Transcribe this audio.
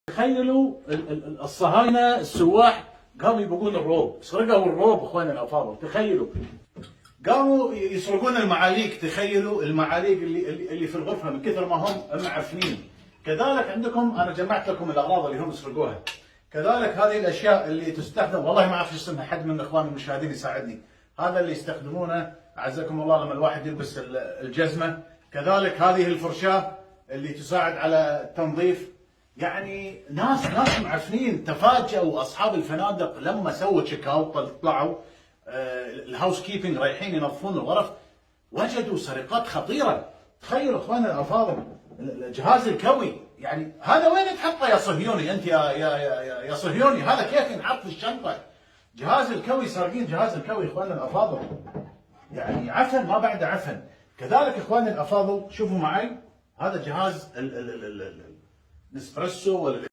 تخيلوا الصهاينه السواح قاموا يبقون الروب، سرقوا الروب اخواننا الافاضل. تخيلوا قاموا يسرقون المعاليق. تخيلوا المعاليق اللي في الغرفه من كثر ما هم معفنين. كذلك عندكم انا جمعت لكم الاغراض اللي هم سرقوها. كذلك هذه الاشياء اللي تستخدم، والله ما اعرف ايش اسمها، حد من اخواني المشاهدين يساعدني. هذا اللي يستخدمونه اعزكم الله لما الواحد يلبس الجزمه. كذلك هذه الفرشاه اللي تساعد على التنظيف. يعني ناس معفنين. تفاجئوا اصحاب الفنادق لما سووا تشيك اوت، طلعوا الهاوس كيبنج رايحين ينظفون الغرف، وجدوا سرقات خطيره. تخيلوا اخواننا الافاضل الجهاز الكوي، يعني هذا وين تحطه يا صهيوني؟ انت يا صهيوني، هذا كيف ينحط في الشنطه؟ جهاز الكوي، سارقين جهاز الكوي اخواننا الافاضل. يعني عفن ما بعد عفن. كذلك اخواننا الافاضل شوفوا معي، هذا جهاز الاسبريسو ولا